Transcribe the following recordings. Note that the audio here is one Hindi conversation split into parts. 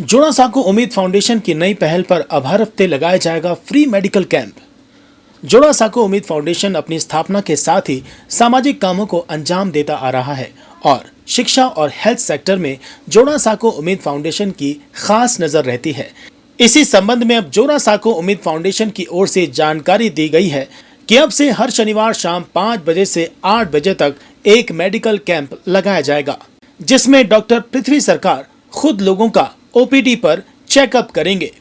जोड़ासांको उम्मीद फाउंडेशन की नई पहल पर अब हर हफ्ते लगाया जाएगा फ्री मेडिकल कैंप। जोड़ासांको उम्मीद फाउंडेशन अपनी स्थापना के साथ ही सामाजिक कामों को अंजाम देता आ रहा है और शिक्षा और हेल्थ सेक्टर में जोड़ासांको उम्मीद फाउंडेशन की खास नजर रहती है। इसी संबंध में अब जोड़ासांको उम्मीद फाउंडेशन की ओर से जानकारी दी गई है कि अब से हर शनिवार शाम 5 बजे से 8 बजे तक एक मेडिकल कैंप लगाया जाएगा, जिसमें डॉक्टर पृथ्वी सरकार खुद लोगों का ओपीडी पर चेकअप करेंगे।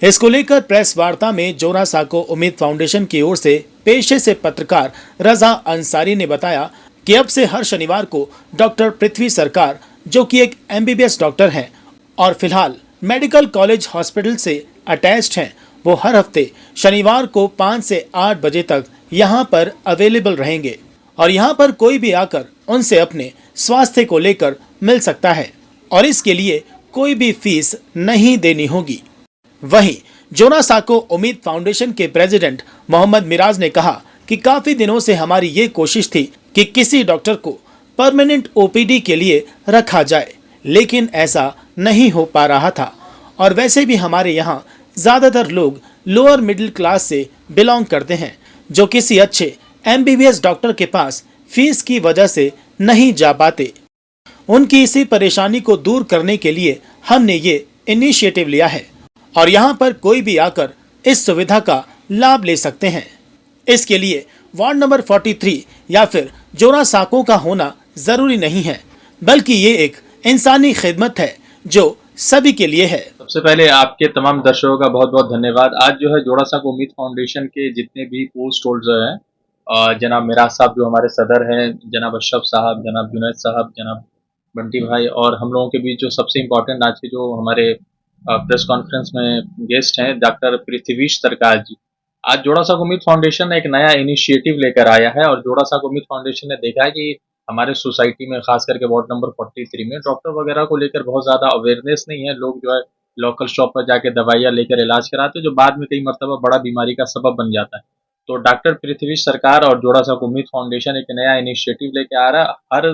इसको लेकर प्रेस वार्ता में जोड़ासांको उम्मीद फाउंडेशन की ओर से पेशे से पत्रकार रजा अंसारी ने बताया कि अब से हर शनिवार को डॉक्टर पृथ्वी सरकार, जो कि एक एमबीबीएस डॉक्टर हैं और फिलहाल मेडिकल कॉलेज हॉस्पिटल से अटैच्ड हैं, वो हर हफ्ते शनिवार को 5 से 8 बजे तक यहाँ पर अवेलेबल रहेंगे और यहाँ पर कोई भी आकर उनसे अपने स्वास्थ्य को लेकर मिल सकता है और इसके लिए कोई भी फीस नहीं देनी होगी। वहीं जोड़ासांको उम्मीद फाउंडेशन के प्रेसिडेंट मोहम्मद मिराज ने कहा कि काफी दिनों से हमारी ये कोशिश थी कि किसी डॉक्टर को परमानेंट ओपीडी के लिए रखा जाए, लेकिन ऐसा नहीं हो पा रहा था और वैसे भी हमारे यहाँ ज्यादातर लोग लोअर मिडिल क्लास से बिलोंग करते हैं, जो किसी अच्छे एमबीबीएस डॉक्टर के पास फीस की वजह से नहीं जा पाते। उनकी इसी परेशानी को दूर करने के लिए हमने ये इनिशिएटिव लिया है और यहाँ पर कोई भी आकर इस सुविधा का लाभ ले सकते हैं। इसके लिए वार्ड नंबर 43 या फिर जोड़ासांको का होना जरूरी नहीं है, बल्कि ये एक इंसानी खिदमत है जो सभी के लिए है। सबसे पहले आपके तमाम दर्शकों का बहुत बहुत धन्यवाद। आज जो है जोड़ासांको उम्मीद फाउंडेशन के जितने भी पोस्ट होल्डर हैं, जनाब मिराज साहब जो हमारे सदर हैं, जनाब अशरफ साहब, जनाब जुनैद साहब, जनाब बंटी भाई, और हम लोगों के बीच जो सबसे इम्पोर्टेंट आज के जो हमारे प्रेस कॉन्फ्रेंस में गेस्ट हैं, डॉक्टर पृथ्वी सरकार जी। आज जोड़ासांको उम्मीद फाउंडेशन एक नया इनिशिएटिव लेकर आया है और जोड़ासांको उम्मीद फाउंडेशन ने देखा है कि हमारे सोसाइटी में खास करके वार्ड नंबर 43 में डॉक्टर वगैरह को लेकर बहुत ज़्यादा अवेयरनेस नहीं है। लोग जो है लोकल शॉप पर जाके दवाइयाँ लेकर इलाज कराते हैं, जो बाद में कई मरतबा बड़ा बीमारी का सबब बन जाता है। तो डॉक्टर पृथ्वी सरकार और जोड़ासांको उम्मीद फाउंडेशन एक नया इनिशिएटिव लेके आ रहा है। हर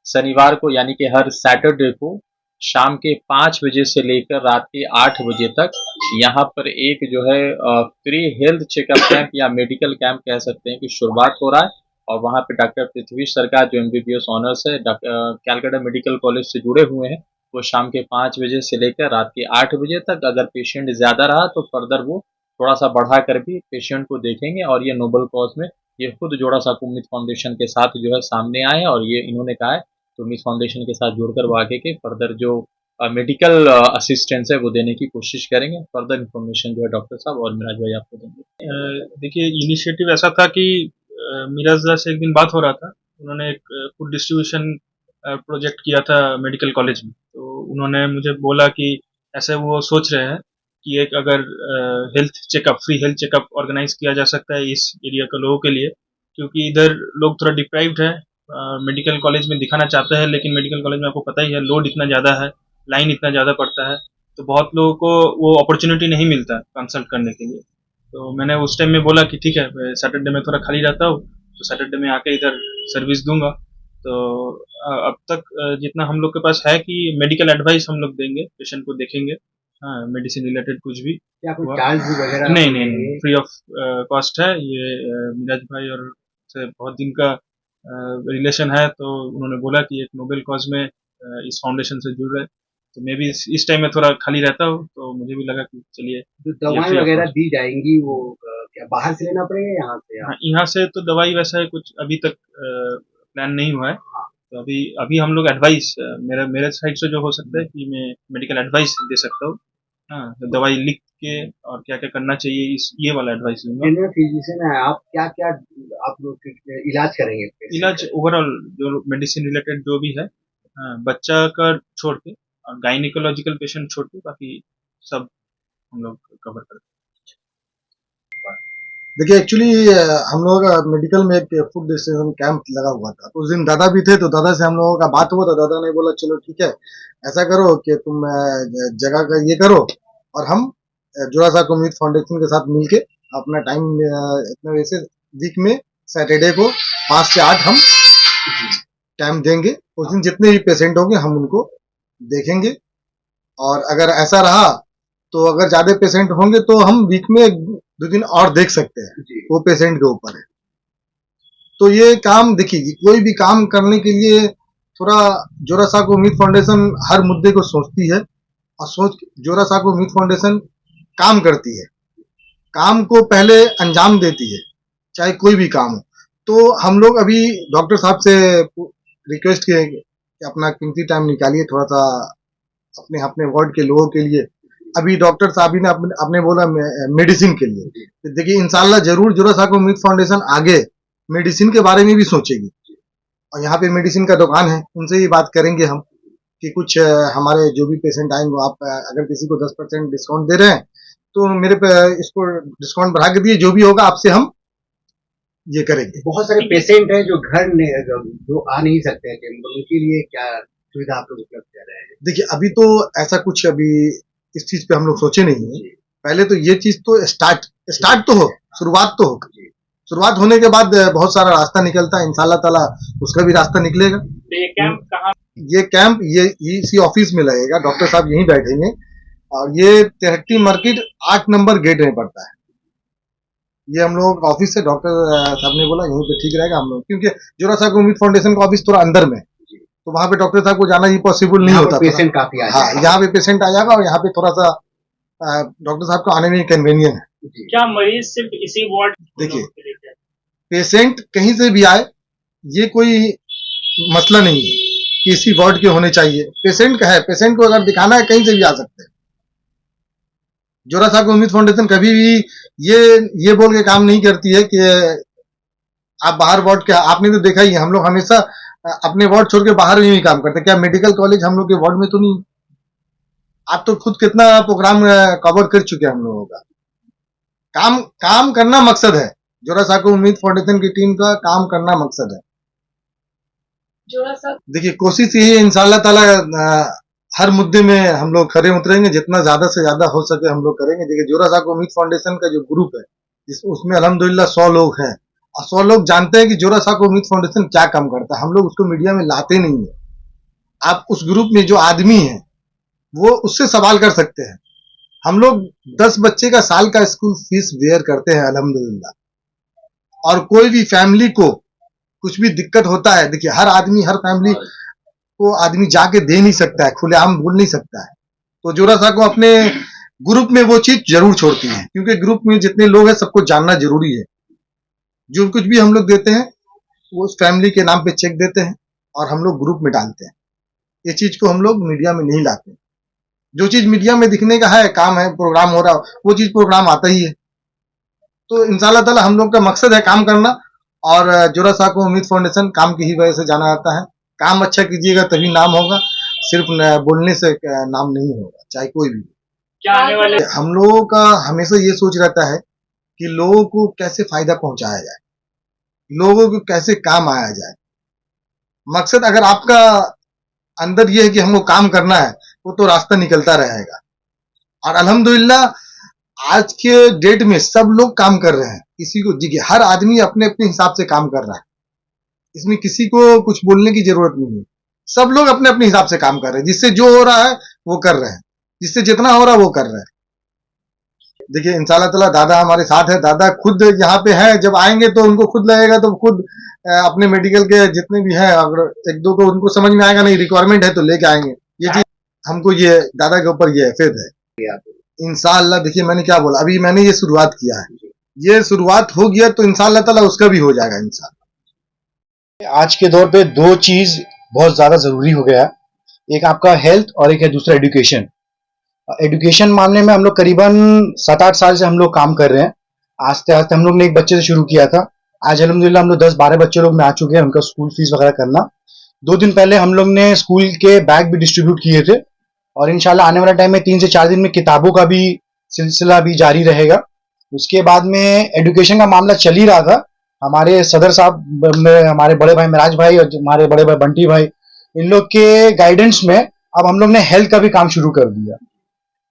शनिवार को यानी कि हर सैटरडे को शाम के 5 बजे से लेकर रात के 8 बजे तक यहाँ पर एक जो है फ्री हेल्थ चेकअप कैंप या मेडिकल कैंप कह सकते हैं कि शुरुआत हो रहा है। और वहाँ पे डॉक्टर पृथ्वी सरकार जो एमबीबीएस ऑनर्स है, कैलकाटा मेडिकल कॉलेज से जुड़े हुए हैं, वो शाम के 5 बजे से लेकर रात के 8 बजे तक, अगर पेशेंट ज़्यादा रहा तो फर्दर वो थोड़ा सा बढ़ा कर भी पेशेंट को देखेंगे। और ये नोबल कॉज में ये खुद जोड़ासांको उम्मीद फाउंडेशन के साथ जो है सामने आए हैं और ये इन्होंने कहा है तो उम्मीद फाउंडेशन के साथ जुड़कर वो आगे के फर्दर जो मेडिकल असिस्टेंस है वो देने की कोशिश करेंगे। फर्दर इन्फॉर्मेशन जो है डॉक्टर साहब और मिराज भाई आपको देंगे। देखिए, इनिशिएटिव ऐसा था कि मिराज से एक दिन बात हो रहा था। उन्होंने एक फूड डिस्ट्रीब्यूशन प्रोजेक्ट किया था मेडिकल कॉलेज में, तो उन्होंने मुझे बोला कि ऐसे वो सोच रहे हैं कि एक अगर फ्री हेल्थ चेकअप ऑर्गेनाइज किया जा सकता है इस एरिया के लोगों के लिए, क्योंकि इधर लोग थोड़ा डिप्राइव्ड है। मेडिकल कॉलेज में दिखाना चाहते हैं, लेकिन मेडिकल कॉलेज में आपको पता ही है लोड इतना ज़्यादा है, लाइन इतना ज़्यादा पड़ता है, तो बहुत लोगों को वो अपॉर्चुनिटी नहीं मिलता कंसल्ट करने के लिए। तो मैंने उस टाइम में बोला कि ठीक है, सैटरडे में थोड़ा खाली रहता हूँ तो सैटरडे में आके इधर सर्विस दूंगा। तो अब तक जितना हम लोग के पास है कि मेडिकल एडवाइस हम लोग देंगे, पेशेंट को देखेंगे, हाँ, मेडिसिन रिलेटेड कुछ भी। क्या कोई चार्ज वगैरह? नहीं, फ्री ऑफ कॉस्ट है ये। मिराज भाई और से बहुत दिन का रिलेशन है, तो उन्होंने बोला कि एक नोबेल कॉज में इस फाउंडेशन से जुड़ रहे, तो मैं भी इस टाइम में थोड़ा खाली रहता हूँ, तो मुझे भी लगा कि चलिए। जो दवाएं वगैरह दी जाएंगी वो क्या बाहर से लेना पड़ेगा यहाँ से? हाँ, यहाँ से तो दवाई वैसा है कुछ अभी तक प्लान नहीं हुआ है। तो अभी हम लोग एडवाइस, मेरे साइड से जो हो सकता है कि मैं मेडिकल एडवाइस दे सकता हूँ। हाँ, तो दवाई लिख के और क्या क्या करना चाहिए ये वाला एडवाइस दूंगा। फिजिशियन है आप, क्या क्या आप लोग इलाज करेंगे? इलाज ओवरऑल जो मेडिसिन रिलेटेड जो भी है, बच्चा का छोड़ के और गायनिकोलॉजिकल पेशेंट छोड़ के बाकी सब हम लोग कवर करते हैं। देखिए, एक्चुअली हम लोगों का मेडिकल में एक फूड डिस्ट्रीब्यूशन कैंप लगा हुआ था, तो उस दिन दादा भी थे, तो दादा से हम लोगों का बात हुआ, तो दादा ने बोला चलो ठीक है, ऐसा करो कि तुम जगह का ये करो और हम जोड़ासांको उम्मीद फाउंडेशन के साथ मिलके अपना टाइम इतने वजह से वीक में सैटरडे को 5 से 8 हम टाइम देंगे। उस दिन जितने भी पेशेंट होंगे हम उनको देखेंगे और अगर ऐसा रहा तो अगर ज्यादा पेशेंट होंगे तो हम वीक में 2 दिन और देख सकते हैं, जी। वो पेशेंट के ऊपर है। तो ये काम देखिए, कोई भी काम करने के लिए थोड़ा जोरा साहब उम्मीद फाउंडेशन हर मुद्दे को सोचती है, और जोरा साहब उम्मीद फाउंडेशन काम करती है, काम को पहले अंजाम देती है, चाहे कोई भी काम हो। तो हम लोग अभी डॉक्टर साहब से रिक्वेस्ट किए कि अपना कीमती टाइम निकालिए थोड़ा सा अपने अपने वार्ड के लोगों के लिए। अभी डॉक्टर साहब ने अपने बोला मेडिसिन के लिए। तो देखिए इंशाल्लाह जरूर जोरा साहब उम्मीद फाउंडेशन आगे मेडिसिन के बारे में भी सोचेगी, और यहाँ पे मेडिसिन का दुकान है, उनसे ही बात करेंगे हम कि कुछ हमारे जो भी पेशेंट आएंगे, आप अगर किसी को 10% डिस्काउंट दे रहे हैं तो मेरे पे इसको डिस्काउंट बढ़ा के दिए, जो भी होगा आपसे हम ये करेंगे। बहुत सारे पेशेंट हैं जो जो आ नहीं सकते हैं, उनके लिए क्या सुविधा आप लोग उपलब्ध कर रहे हैं? देखिए अभी तो ऐसा कुछ अभी इस चीज पे हम लोग सोचे नहीं है। पहले तो ये चीज तो स्टार्ट तो हो, शुरुआत तो हो। शुरुआत होने के बाद बहुत सारा रास्ता निकलता है, इंशाल्लाह ताला उसका भी रास्ता निकलेगा। तो ये कैंप कहाँ? ये कैंप ये इसी ऑफिस में लगेगा, डॉक्टर साहब यहीं बैठेंगे, और ये तिहट्टी मार्केट 8 नंबर गेट में पड़ता है। ये हम लोग ऑफिस से डॉक्टर साहब ने बोला यहीं पे ठीक रहेगा हम लोग, क्योंकि जोरा साहब उम्मीद फाउंडेशन का ऑफिस थोड़ा अंदर में, तो वहां पे डॉक्टर साहब को जाना ही पॉसिबल नहीं होता। पेशेंट काफी आ हाँ, यहाँ पे पेशेंट आ जाएगा, और यहाँ पे थोड़ा सा डॉक्टर साहब को आने में कन्वीनियंट है। क्या मरीज सिर्फ इसी वार्ड? देखिए पेशेंट कहीं से भी आए, ये कोई मसला नहीं है कि इसी वार्ड के होने चाहिए। पेशेंट का है, पेशेंट को अगर दिखाना है कहीं से भी आ सकते हैं। जोरा साहब उम्मीद फाउंडेशन कभी भी ये बोल के काम नहीं करती है कि आप बाहर वार्ड के, आपने तो देखा ही है हम लोग हमेशा अपने वार्ड छोड़ के बाहर भी काम करते हैं। क्या मेडिकल कॉलेज हम लोग के वार्ड में तो नहीं? आप तो खुद कितना प्रोग्राम कवर कर चुके हैं हम लोगों का। काम करना मकसद है, जोरा साहब उम्मीद फाउंडेशन की टीम का काम करना मकसद है। देखिए कोशिश यही है, इंशाल्लाह ताला हर मुद्दे में हम लोग खड़े उतरेंगे, जितना ज्यादा से ज्यादा हो सके हम लोग करेंगे। देखिए जोरा साहब उम्मीद फाउंडेशन का जो ग्रुप है, उसमें अल्हम्दुलिल्लाह 100 लोग हैं, और 100 लोग जानते हैं कि जोरा साहब उम्मीद फाउंडेशन क्या काम करता है। हम लोग उसको मीडिया में लाते नहीं है। आप उस ग्रुप में जो आदमी है वो उससे सवाल कर सकते हैं। हम लोग 10 बच्चे का साल का स्कूल फीस बेयर करते हैं अल्हम्दुलिल्लाह, और कोई भी फैमिली को कुछ भी दिक्कत होता है, देखिए हर आदमी हर फैमिली को आदमी जाके दे नहीं सकता है, खुलेआम बोल नहीं सकता है। तो जोरा साहब को अपने ग्रुप में वो चीज जरूर छोड़ती है, क्योंकि ग्रुप में जितने लोग हैं सबको जानना जरूरी है। जो कुछ भी हम लोग देते हैं वो उस फैमिली के नाम पे चेक देते हैं, और हम लोग ग्रुप में डालते हैं। ये चीज को हम लोग मीडिया में नहीं लाते। जो चीज मीडिया में दिखने का है, काम है, प्रोग्राम हो रहा है, वो चीज प्रोग्राम आता ही है। तो इंशाल्लाह ताला हम लोग का मकसद है काम करना, और जोरा साहब को उम्मीद फाउंडेशन काम की ही वजह से जाना जाता है। काम अच्छा कीजिएगा तभी नाम होगा, सिर्फ बोलने से नाम नहीं होगा, चाहे कोई भी। क्या आने वाले? हम लोगों का हमेशा ये सोच रहता है कि लोगों को कैसे फायदा पहुंचाया जाए, लोगों को कैसे काम आया जाए। मकसद अगर आपका अंदर ये है कि हमको काम करना है, वो तो रास्ता निकलता रहेगा। और अल्हम्दुलिल्लाह आज के डेट में सब लोग काम कर रहे हैं, किसी को देखिए हर आदमी अपने अपने हिसाब से काम कर रहा है, इसमें किसी को कुछ बोलने की जरूरत नहीं है। सब लोग अपने अपने हिसाब से काम कर रहे हैं, जिससे जो हो रहा है वो कर रहे हैं, जिससे जितना हो रहा है वो कर रहे हैं। देखिए इंशाल्लाह ताला दादा हमारे साथ है, दादा खुद यहाँ पे है, जब आएंगे तो उनको खुद लगेगा, तो खुद अपने मेडिकल के जितने भी हैं, अगर एक दो को उनको समझ में आएगा नहीं रिक्वायरमेंट है तो लेके आएंगे। ये चीज हमको ये दादा के ऊपर ये फेथ है। इंशाल्लाह देखिए मैंने क्या बोला, अभी मैंने ये शुरुआत किया है, ये शुरुआत हो गया तो इंशाल्लाह ताला उसका भी हो जाएगा इंशाल्लाह। आज के दौर पे 2 चीज बहुत ज्यादा जरूरी हो गया है, एक आपका हेल्थ और एक है दूसरा एजुकेशन। एजुकेशन मामले में हम लोग करीबन 7-8 साल से हम लोग काम कर रहे हैं। आस्ते आस्ते हम लोग ने एक बच्चे से शुरू किया था, आज अल्हम्दुलिल्लाह हम लोग 10-12 बच्चे लोग में आ चुके हैं, उनका स्कूल फीस वगैरह करना। 2 दिन पहले हम लोग ने स्कूल के बैग भी डिस्ट्रीब्यूट किए थे, और इंशाल्लाह आने वाले टाइम में 3 से 4 दिन में किताबों का भी सिलसिला भी जारी रहेगा। उसके बाद में एजुकेशन का मामला चल ही रहा था, हमारे सदर साहब में हमारे बड़े भाई मिराज भाई और हमारे बड़े भाई बंटी भाई, इन लोग के गाइडेंस में अब हम लोग ने हेल्थ का भी काम शुरू कर दिया,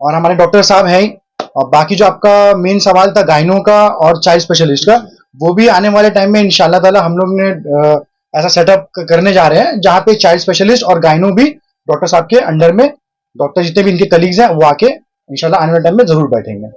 और हमारे डॉक्टर साहब हैं ही। और बाकी जो आपका मेन सवाल था गाइनो का और चाइल्ड स्पेशलिस्ट का, वो भी आने वाले टाइम में इंशाल्लाह ताला हम लोग ने ऐसा सेटअप करने जा रहे हैं जहां पे चाइल्ड स्पेशलिस्ट और गाइनो भी डॉक्टर साहब के अंडर में डॉक्टर जितने भी इनके कलीग्स हैं वो आके इंशाल्लाह आने वाले टाइम में जरूर बैठेंगे।